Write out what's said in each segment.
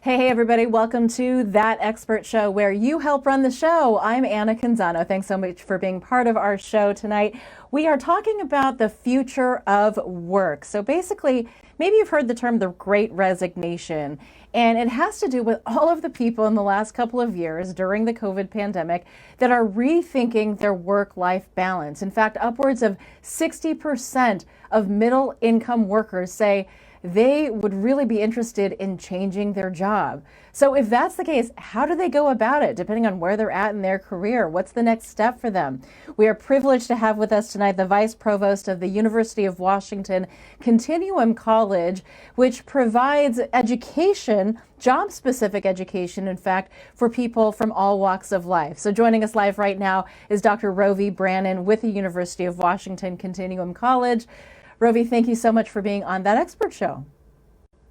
Hey, everybody. Welcome to That Expert Show, where you help run the show. I'm Anna Canzano. Thanks so much for being part of our show tonight. We are talking about the future of work. So basically, maybe you've heard the term the Great Resignation, and it has to do with all of the people in the last couple of years during the COVID pandemic that are rethinking their work-life balance. In fact, upwards of 60% of middle-income workers say they would really be interested in changing their job. So if that's the case, how do they go about it, depending on where they're at in their career? What's the next step for them? We are privileged to have with us tonight the Vice Provost of the University of Washington Continuum College, which provides education, job-specific education, in fact, for people from all walks of life. So joining us live right now is Dr. Rovy Branon with the University of Washington Continuum College. Rovy, thank you so much for being on That Expert Show.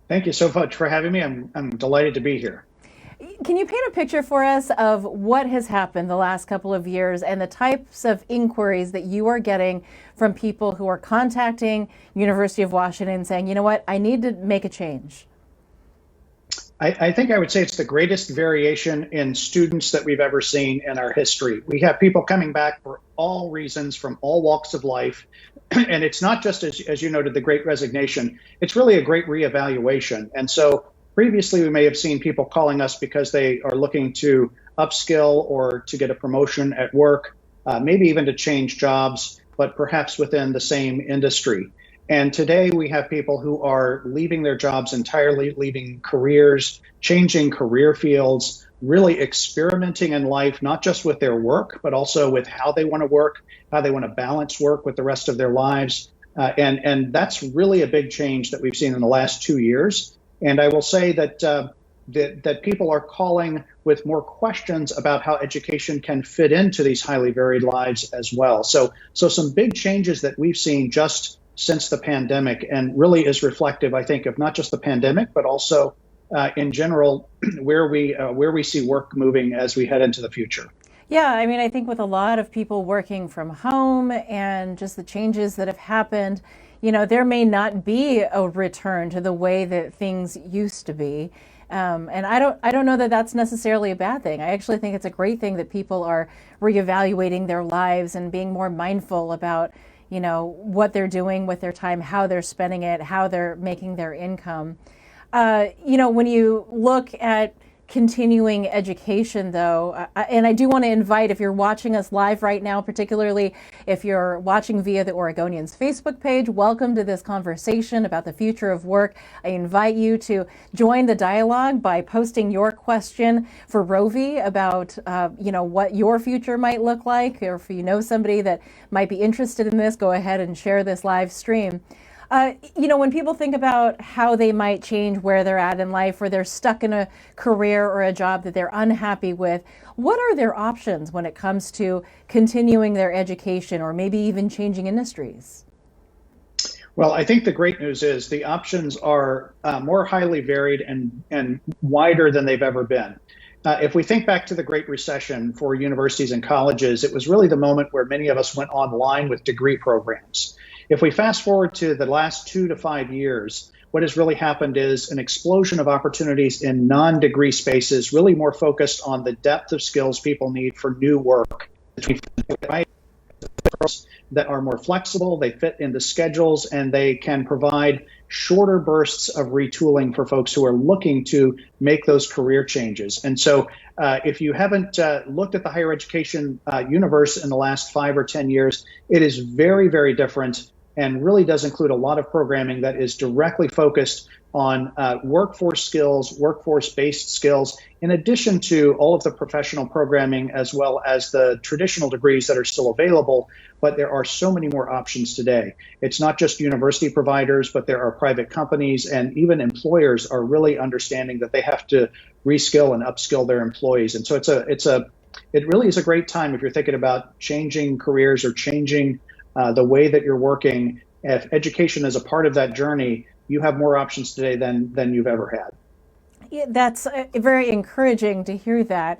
Thank you so much for having me. I'm delighted to be here. Can you paint a picture for us of what has happened the last couple of years and the types of inquiries that you are getting from people who are contacting University of Washington saying, you know what, I need to make a change? I think I would say it's the greatest variation in students that we've ever seen in our history. We have people coming back for all reasons from all walks of life. And it's not just, as you noted, the Great Resignation. It's really a great reevaluation. And so previously, we may have seen people calling us because they are looking to upskill or to get a promotion at work, maybe even to change jobs, but perhaps within the same industry. And today we have people who are leaving their jobs entirely, leaving careers, changing career fields, really experimenting in life, not just with their work, but also with how they want to work, how they want to balance work with the rest of their lives. And that's really a big change that we've seen in the last 2 years. And I will say that that people are calling with more questions about how education can fit into these highly varied lives as well. So some big changes that we've seen just since the pandemic, and really is reflective, I think, of not just the pandemic, but also in general, where we see work moving as we head into the future. Yeah, I mean, I think with a lot of people working from home and just the changes that have happened, you know, there may not be a return to the way that things used to be. And I don't know that that's necessarily a bad thing. I actually think it's a great thing that people are reevaluating their lives and being more mindful about, you know, what they're doing with their time, how they're spending it, how they're making their income. You know, when you look at continuing education, though, and I do want to invite, if you're watching us live right now, particularly if you're watching via the Oregonians Facebook page, welcome to this conversation about the future of work. I invite you to join the dialogue by posting your question for Rovy about, you know, what your future might look like, or if you know somebody that might be interested in this, go ahead and share this live stream. You know, when people think about how they might change where they're at in life, or they're stuck in a career or a job that they're unhappy with, what are their options when it comes to continuing their education or maybe even changing industries? Well, I think the great news is the options are more highly varied and wider than they've ever been. If we think back to the Great Recession for universities and colleges, it was really the moment where many of us went online with degree programs. If we fast forward to the last 2 to 5 years, what has really happened is an explosion of opportunities in non-degree spaces, really more focused on the depth of skills people need for new work. That are more flexible, they fit into schedules, and they can provide shorter bursts of retooling for folks who are looking to make those career changes. And so if you haven't looked at the higher education universe in the last 5 or 10 years, it is very, very different, and really does include a lot of programming that is directly focused on workforce skills, workforce-based skills, in addition to all of the professional programming as well as the traditional degrees that are still available. But there are so many more options today. It's not just university providers, but there are private companies, and even employers are really understanding that they have to reskill and upskill their employees. And so it really is a great time if you're thinking about changing careers or changing the way that you're working. If education is a part of that journey, you have more options today than you've ever had. Yeah, that's very encouraging to hear that.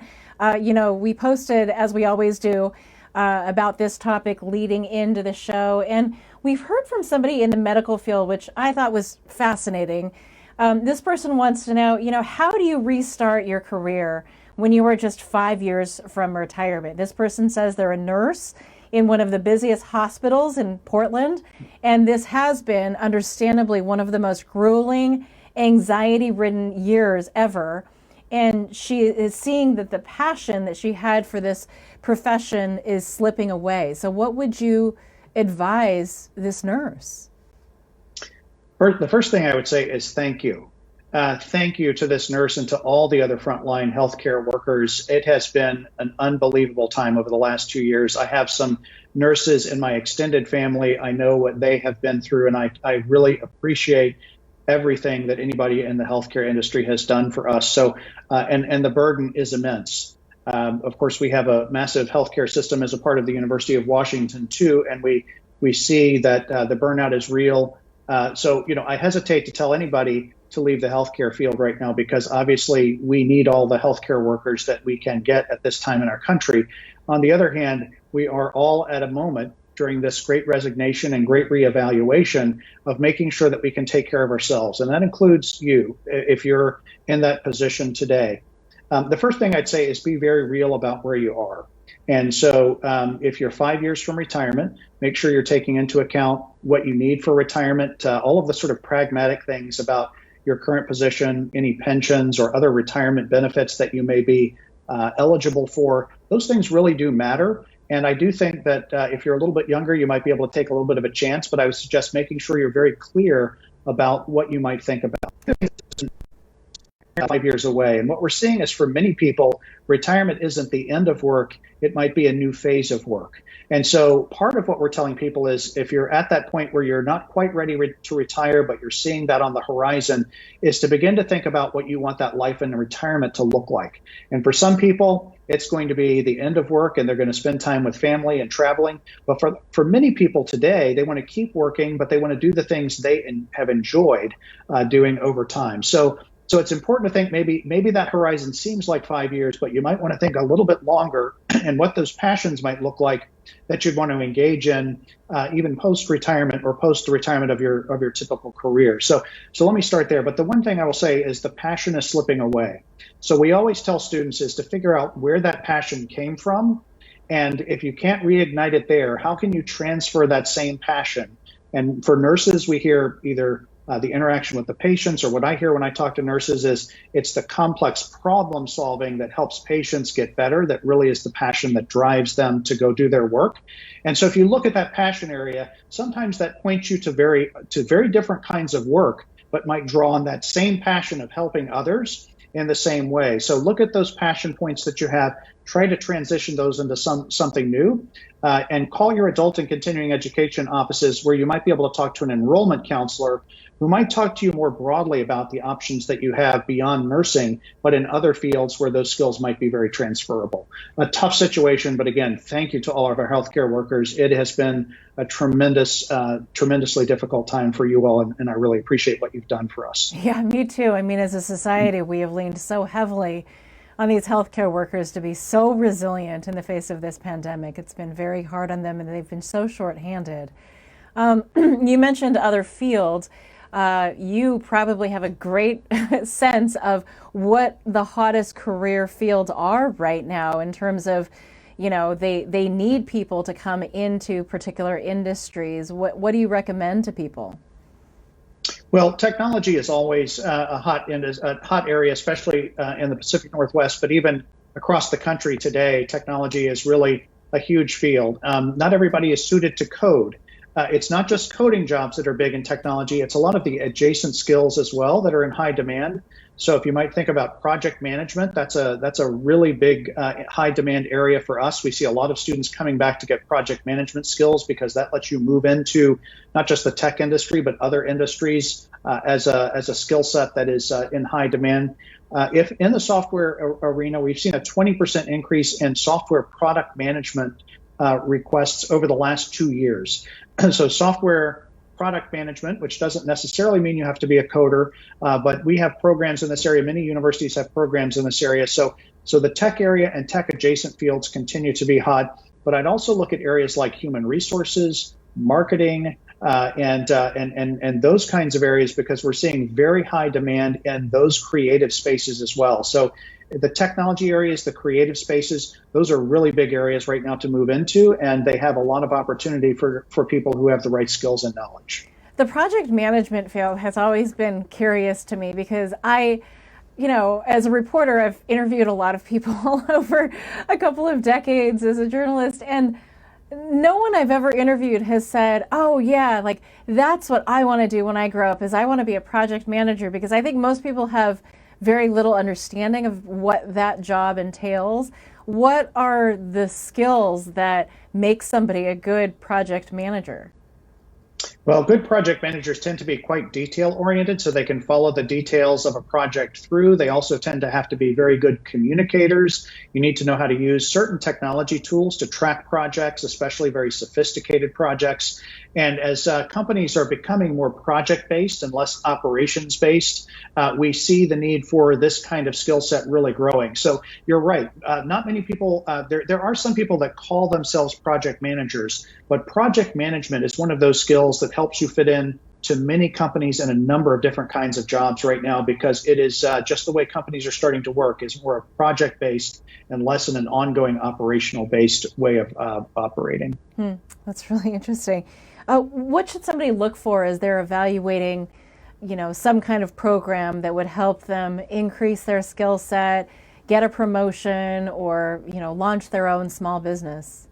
You know, we posted, as we always do, about this topic leading into the show, and we've heard from somebody in the medical field, which I thought was fascinating, This person wants to know, how do you restart your career when you are just 5 years from retirement? This person says they're a nurse in one of the busiest hospitals in Portland, and this has been, understandably, one of the most grueling, anxiety-ridden years ever. And she is seeing that the passion that she had for this profession is slipping away. So what would you advise this nurse? The first thing I would say is thank you. Thank you to this nurse and to all the other frontline healthcare workers. It has been an unbelievable time over the last 2 years. I have some nurses in my extended family. I know what they have been through, and I really appreciate everything that anybody in the healthcare industry has done for us. So, and the burden is immense. Of course, we have a massive healthcare system as a part of the University of Washington too, and we see that the burnout is real. So, I hesitate to tell anybody to leave the healthcare field right now, because obviously we need all the healthcare workers that we can get at this time in our country. On the other hand, we are all at a moment during this great resignation and great reevaluation of making sure that we can take care of ourselves. And that includes you, if you're in that position today. The first thing I'd say is be very real about where you are. And so if you're 5 years from retirement, make sure you're taking into account what you need for retirement, all of the sort of pragmatic things about your current position, any pensions or other retirement benefits that you may be eligible for. Those things really do matter. And I do think that if you're a little bit younger, you might be able to take a little bit of a chance, but I would suggest making sure you're very clear about what you might think about 5 years away. And what we're seeing is, for many people, retirement isn't the end of work. It might be a new phase of work. And so part of what we're telling people is, if you're at that point where you're not quite ready to retire, but you're seeing that on the horizon, is to begin to think about what you want that life in retirement to look like. And for some people, it's going to be the end of work and they're going to spend time with family and traveling. But for many people today, they want to keep working, but they want to do the things they have enjoyed doing over time. So it's important to think maybe that horizon seems like 5 years, but you might want to think a little bit longer and what those passions might look like that you'd want to engage in even post-retirement or post the retirement of your typical career. So let me start there. But the one thing I will say is the passion is slipping away. So we always tell students is to figure out where that passion came from. And if you can't reignite it there, how can you transfer that same passion? And for nurses, we hear either the interaction with the patients, or what I hear when I talk to nurses is it's the complex problem solving that helps patients get better that really is the passion that drives them to go do their work. And so if you look at that passion area, sometimes that points you to very different kinds of work, but might draw on that same passion of helping others in the same way. So look at those passion points that you have, try to transition those into something new, and call your adult and continuing education offices, where you might be able to talk to an enrollment counselor who might talk to you more broadly about the options that you have beyond nursing, but in other fields where those skills might be very transferable. A tough situation, but again, thank you to all of our healthcare workers. It has been a tremendously difficult time for you all, and I really appreciate what you've done for us. Yeah, me too. I mean, as a society, we have leaned so heavily on these healthcare workers to be so resilient in the face of this pandemic. It's been very hard on them, and they've been so shorthanded. You mentioned other fields. You probably have a great sense of what the hottest career fields are right now in terms of, they need people to come into particular industries. What do you recommend to people? Well, technology is always a hot area, especially in the Pacific Northwest, but even across the country today, technology is really a huge field. Not everybody is suited to code. It's not just coding jobs that are big in technology. It's a lot of the adjacent skills as well that are in high demand. So if you might think about project management, that's a really big high demand area for us. We see a lot of students coming back to get project management skills because that lets you move into not just the tech industry, but other industries as a skill set that is in high demand. If in the software arena, we've seen a 20% increase in software product management requests over the last 2 years. So software product management, which doesn't necessarily mean you have to be a coder, but we have programs in this area. Many universities have programs in this area. So the tech area and tech adjacent fields continue to be hot. But I'd also look at areas like human resources, marketing, and those kinds of areas, because we're seeing very high demand in those creative spaces as well. So the technology areas, the creative spaces, those are really big areas right now to move into, and they have a lot of opportunity for people who have the right skills and knowledge. The project management field has always been curious to me because as a reporter, I've interviewed a lot of people over a couple of decades as a journalist, and no one I've ever interviewed has said, oh yeah, like that's what I want to do when I grow up, is I want to be a project manager, because I think most people have very little understanding of what that job entails. What are the skills that make somebody a good project manager? Well, good project managers tend to be quite detail-oriented, so they can follow the details of a project through. They also tend to have to be very good communicators. You need to know how to use certain technology tools to track projects, especially very sophisticated projects. And as companies are becoming more project-based and less operations-based, we see the need for this kind of skill set really growing. So you're right. Not many people, there are some people that call themselves project managers, but project management is one of those skills that helps you fit in to many companies and a number of different kinds of jobs right now, because it is just the way companies are starting to work, is more a project-based and less in an ongoing operational-based way of operating. That's really interesting. What should somebody look for as they're evaluating, some kind of program that would help them increase their skill set, get a promotion, or, launch their own small business?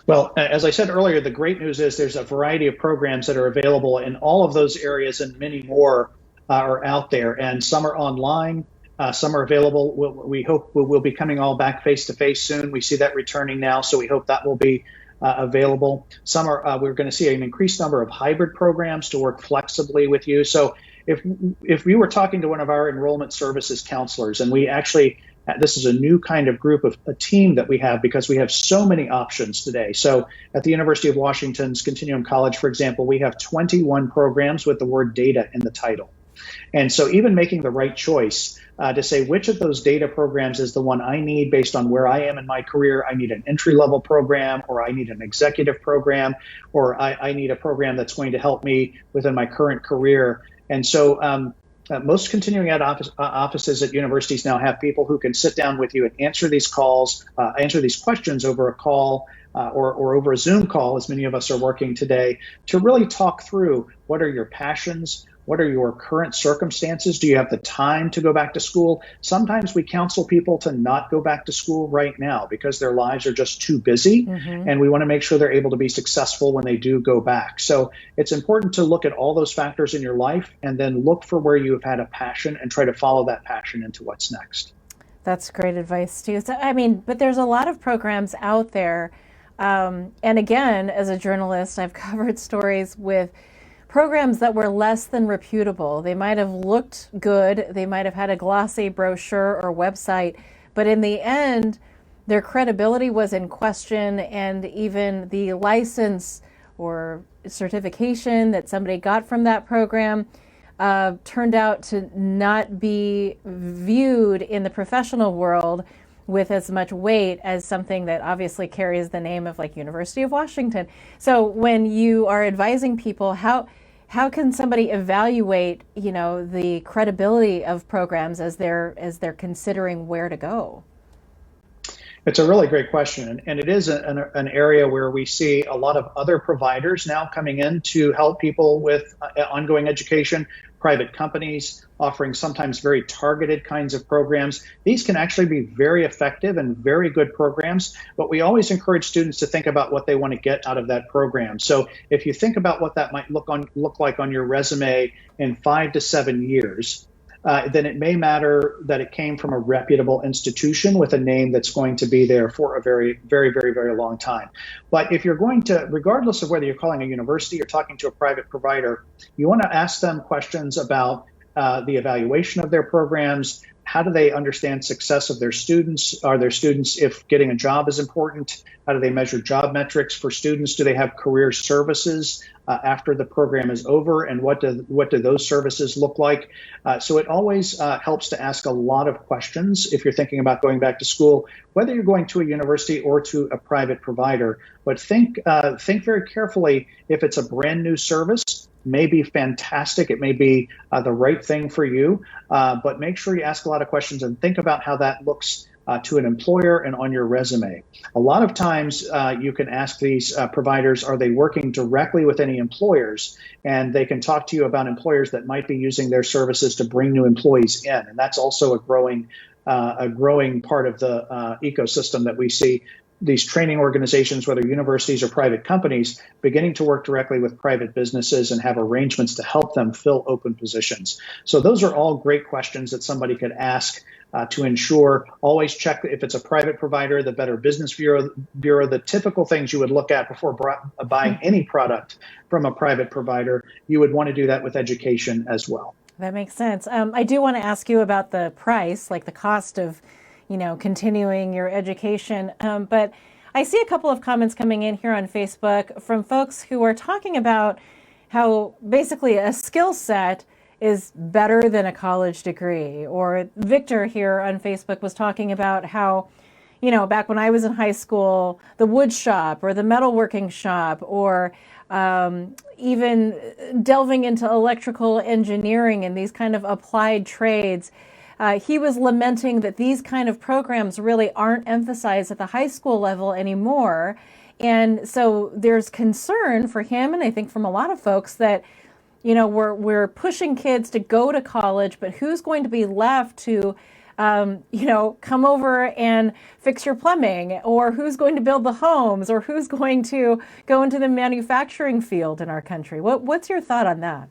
Well, as I said earlier, the great news is there's a variety of programs that are available in all of those areas, and many more are out there. And some are online, some are available. We hope we'll be coming all back face-to-face soon. We see that returning now, so we hope that will be available. Some are, we're going to see an increased number of hybrid programs to work flexibly with you. So if we were talking to one of our enrollment services counselors, and we actually, this is a new kind of group of a team that we have, because we have so many options today. So at the University of Washington's Continuum College, for example, we have 21 programs with the word data in the title. And so even making the right choice to say which of those data programs is the one I need based on where I am in my career. I need an entry-level program, or I need an executive program, or I need a program that's going to help me within my current career. And so most continuing ed offices at universities now have people who can sit down with you and answer these calls, answer these questions over a call or over a Zoom call, as many of us are working today, to really talk through what are your passions, what are your current circumstances? Do you have the time to go back to school? Sometimes we counsel people to not go back to school right now because their lives are just too busy, and we want to make sure they're able to be successful when they do go back. So it's important to look at all those factors in your life and then look for where you have had a passion and try to follow that passion into what's next. That's great advice, too. So, but there's a lot of programs out there. And again, as a journalist, I've covered stories with programs that were less than reputable. They might have looked good, they might have had a glossy brochure or website, but in the end, their credibility was in question, and even the license or certification that somebody got from that program turned out to not be viewed in the professional world with as much weight as something that obviously carries the name of, like, University of Washington. So when you are advising people, how can somebody evaluate, the credibility of programs as they're considering where to go? It's a really great question, and it is an area where we see a lot of other providers now coming in to help people with ongoing education, private companies offering sometimes very targeted kinds of programs. These can actually be very effective and very good programs, but we always encourage students to think about what they want to get out of that program. So if you think about what that might look like on your resume in 5 to 7 years, then it may matter that it came from a reputable institution with a name that's going to be there for a very, very, very, very long time. But if you're going to, regardless of whether you're calling a university or talking to a private provider, you want to ask them questions about the evaluation of their programs? How do they understand success of their students? Are their students, if getting a job is important, how do they measure job metrics for students? Do they have career services after the program is over? And what do those services look like? So it always helps to ask a lot of questions if you're thinking about going back to school, whether you're going to a university or to a private provider. But think very carefully if it's a brand new service. May be fantastic. It may be the right thing for you, but make sure you ask a lot of questions and think about how that looks to an employer and on your resume. A lot of times you can ask these providers, are they working directly with any employers? And they can talk to you about employers that might be using their services to bring new employees in. And that's also a growing part of the ecosystem that we see. These training organizations, whether universities or private companies, beginning to work directly with private businesses and have arrangements to help them fill open positions. So those are all great questions that somebody could ask to ensure. Always check if it's a private provider, the Better Business Bureau, the typical things you would look at before buying any product from a private provider. You would want to do that with education as well. That makes sense. I do want to ask you about the price, like the cost of continuing your education. But I see a couple of comments coming in here on Facebook from folks who are talking about how basically a skill set is better than a college degree. Or Victor here on Facebook was talking about how, back when I was in high school, the wood shop or the metalworking shop or even delving into electrical engineering and these kind of applied trades. He was lamenting that these kind of programs really aren't emphasized at the high school level anymore. And so there's concern for him, and I think from a lot of folks, that we're pushing kids to go to college, but who's going to be left to come over and fix your plumbing, or who's going to build the homes, or who's going to go into the manufacturing field in our country? What's your thought on that?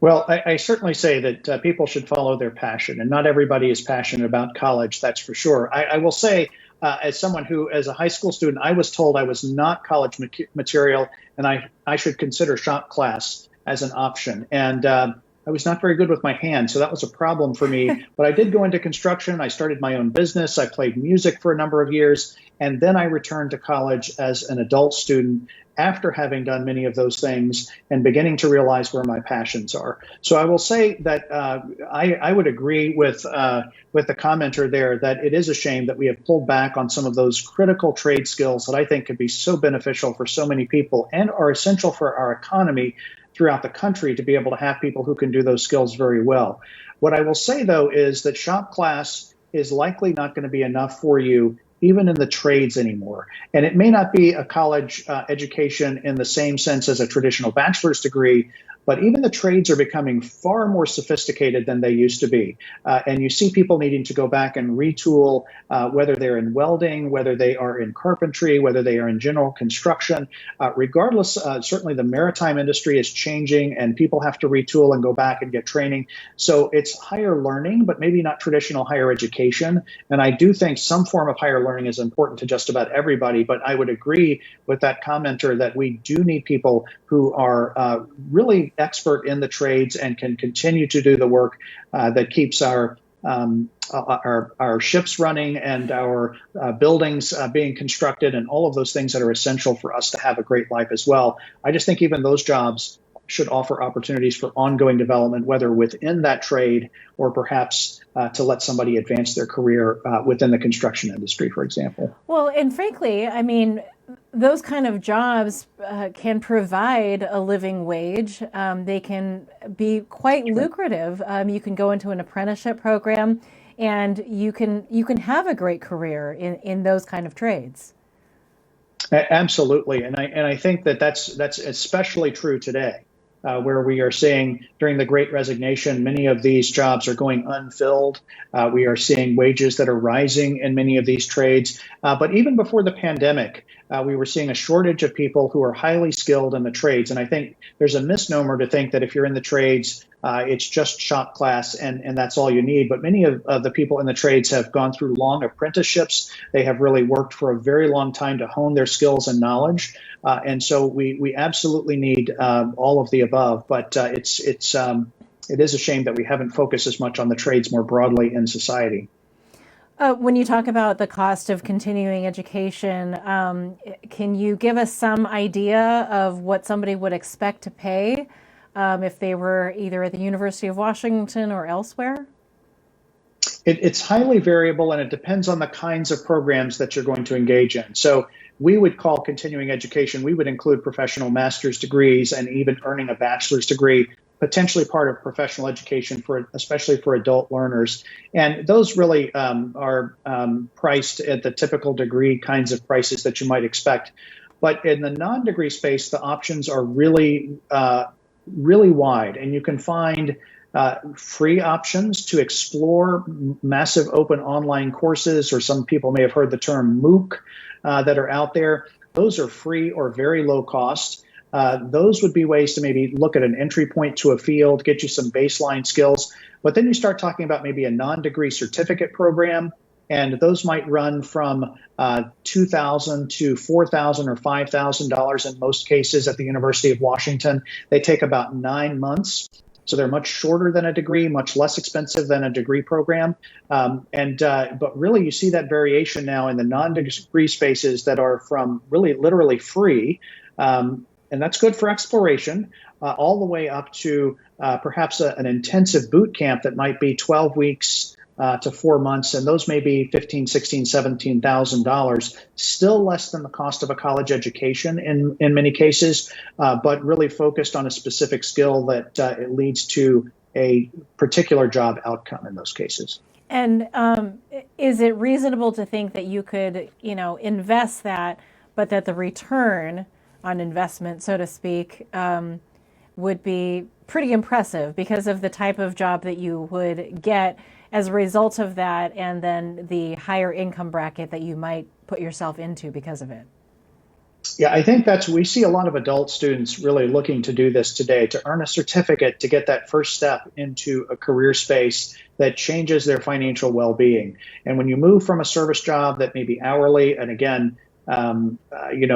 Well, I certainly say that people should follow their passion, and not everybody is passionate about college, that's for sure. I will say, as someone who, as a high school student, I was told I was not college material, and I should consider shop class as an option. And I was not very good with my hands, so that was a problem for me. But I did go into construction. I started my own business. I played music for a number of years, and then I returned to college as an adult student after having done many of those things and beginning to realize where my passions are. So I will say that I would agree with the commenter there that it is a shame that we have pulled back on some of those critical trade skills that I think could be so beneficial for so many people and are essential for our economy throughout the country to be able to have people who can do those skills very well. What I will say, though, is that shop class is likely not going to be enough for you even in the trades anymore. And it may not be a college education in the same sense as a traditional bachelor's degree, but even the trades are becoming far more sophisticated than they used to be. And you see people needing to go back and retool, whether they're in welding, whether they are in carpentry, whether they are in general construction. Regardless, certainly the maritime industry is changing and people have to retool and go back and get training. So it's higher learning, but maybe not traditional higher education. And I do think some form of higher learning is important to just about everybody. But I would agree with that commenter that we do need people who are really expert in the trades and can continue to do the work that keeps our ships running and our buildings being constructed and all of those things that are essential for us to have a great life as well. I just think even those jobs should offer opportunities for ongoing development, whether within that trade or perhaps to let somebody advance their career within the construction industry, for example. Well, and frankly, I mean, those kind of jobs can provide a living wage. They can be quite lucrative. You can go into an apprenticeship program and you can have a great career in those kind of trades. Absolutely. And I think that's especially true today. Where we are seeing during the Great Resignation, many of these jobs are going unfilled. We are seeing wages that are rising in many of these trades. But even before the pandemic, we were seeing a shortage of people who are highly skilled in the trades. And I think there's a misnomer to think that if you're in the trades, it's just shop class and that's all you need. But many of the people in the trades have gone through long apprenticeships. They have really worked for a very long time to hone their skills and knowledge. And so we absolutely need all of the above. But it's it is a shame that we haven't focused as much on the trades more broadly in society. When you talk about the cost of continuing education, can you give us some idea of what somebody would expect to pay if they were either at the University of Washington or elsewhere? It's highly variable, and it depends on the kinds of programs that you're going to engage in. So we would call continuing education, we would include professional master's degrees and even earning a bachelor's degree, potentially part of professional education, especially for adult learners. And those really are priced at the typical degree kinds of prices that you might expect. But in the non-degree space, the options are really, really wide, and you can find free options to explore massive open online courses, or some people may have heard the term MOOC that are out there. Those are free or very low cost. Those would be ways to maybe look at an entry point to a field, get you some baseline skills. But then you start talking about maybe a non-degree certificate program, and those might run from $2,000 to $4,000 or $5,000 in most cases at the University of Washington. They take about 9 months. So they're much shorter than a degree, much less expensive than a degree program. But really, you see that variation now in the non-degree spaces that are from really literally free. And that's good for exploration, all the way up to perhaps an intensive boot camp that might be 12 weeks to 4 months, and those may be $15,000, $16,000, $17,000, still less than the cost of a college education in many cases, but really focused on a specific skill that it leads to a particular job outcome in those cases. And is it reasonable to think that you could, invest that, but that the return on investment, so to speak, would be pretty impressive because of the type of job that you would get as a result of that, and then the higher income bracket that you might put yourself into because of it? Yeah, I think we see a lot of adult students really looking to do this today, to earn a certificate, to get that first step into a career space that changes their financial well-being. And when you move from a service job that may be hourly, and again,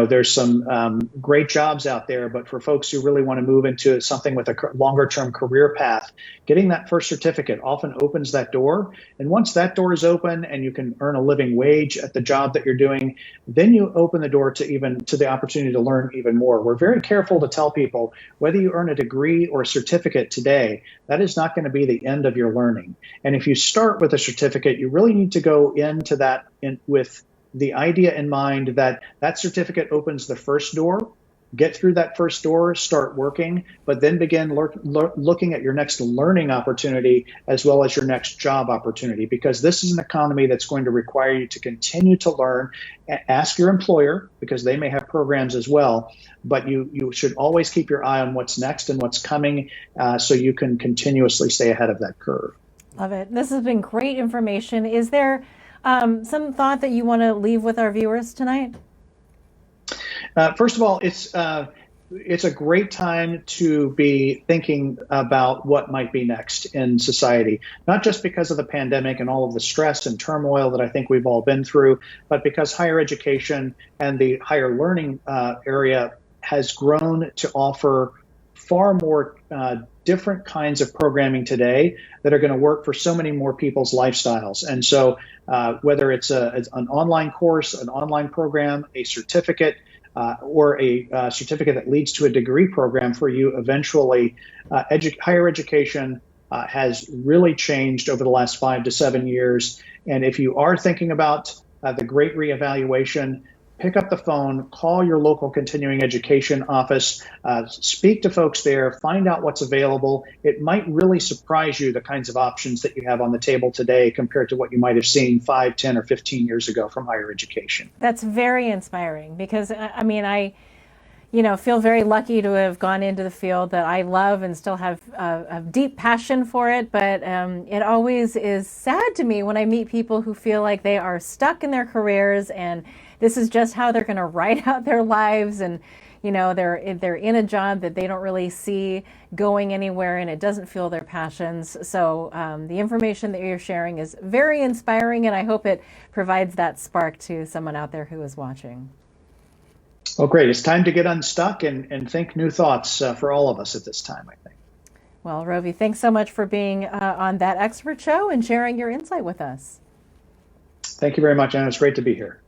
there's some great jobs out there, but for folks who really want to move into something with a longer term career path, getting that first certificate often opens that door. And once that door is open and you can earn a living wage at the job that you're doing, then you open the door to the opportunity to learn even more. We're very careful to tell people, whether you earn a degree or a certificate today, that is not going to be the end of your learning. And if you start with a certificate, you really need to go into that with the idea in mind that that certificate opens the first door. Get through that first door, start working, but then begin looking at your next learning opportunity as well as your next job opportunity, because this is an economy that's going to require you to continue to learn. Ask your employer, because they may have programs as well, but you should always keep your eye on what's next and what's coming, so you can continuously stay ahead of that curve. Love it. This has been great information. Is there some thought that you want to leave with our viewers tonight? First of all, it's a great time to be thinking about what might be next in society, not just because of the pandemic and all of the stress and turmoil that I think we've all been through, but because higher education and the higher learning area has grown to offer far more different kinds of programming today that are going to work for so many more people's lifestyles. And so whether it's an online course, an online program, a certificate, or a certificate that leads to a degree program for you eventually, higher education has really changed over the last 5 to 7 years. And if you are thinking about the Great Reevaluation, pick up the phone, call your local continuing education office, speak to folks there, find out what's available. It might really surprise you the kinds of options that you have on the table today compared to what you might have seen 5, 10, or 15 years ago from higher education. That's very inspiring, because I feel very lucky to have gone into the field that I love and still have a deep passion for it. But it always is sad to me when I meet people who feel like they are stuck in their careers and this is just how they're going to write out their lives, and they're in a job that they don't really see going anywhere, and it doesn't fuel their passions. So the information that you're sharing is very inspiring, and I hope it provides that spark to someone out there who is watching. Well, great. It's time to get unstuck and think new thoughts for all of us at this time, I think. Well, Rovy, thanks so much for being on That Expert Show and sharing your insight with us. Thank you very much, Anna. It's great to be here.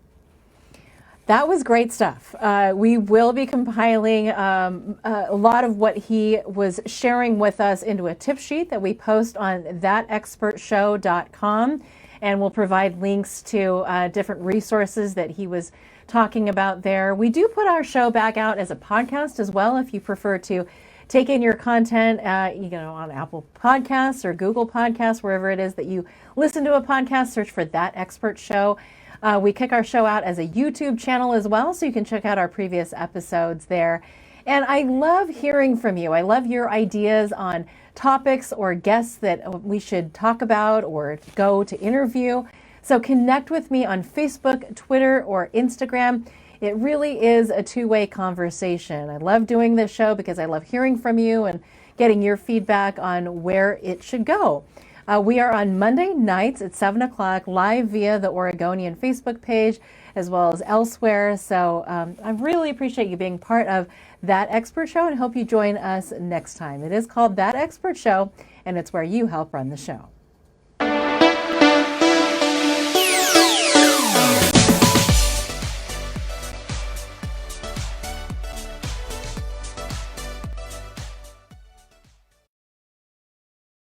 That was great stuff. We will be compiling a lot of what he was sharing with us into a tip sheet that we post on thatexpertshow.com, and we'll provide links to different resources that he was talking about there. We do put our show back out as a podcast as well if you prefer to take in your content, on Apple Podcasts or Google Podcasts, wherever it is that you listen to a podcast, search for That Expert Show. We kick our show out as a YouTube channel as well, so you can check out our previous episodes there. And I love hearing from you. I love your ideas on topics or guests that we should talk about or go to interview. So connect with me on Facebook, Twitter, or Instagram. It really is a two-way conversation. I love doing this show because I love hearing from you and getting your feedback on where it should go. We are on Monday nights at 7 o'clock live via the Oregonian Facebook page as well as elsewhere. So I really appreciate you being part of That Expert Show and hope you join us next time. It is called That Expert Show, and it's where you help run the show.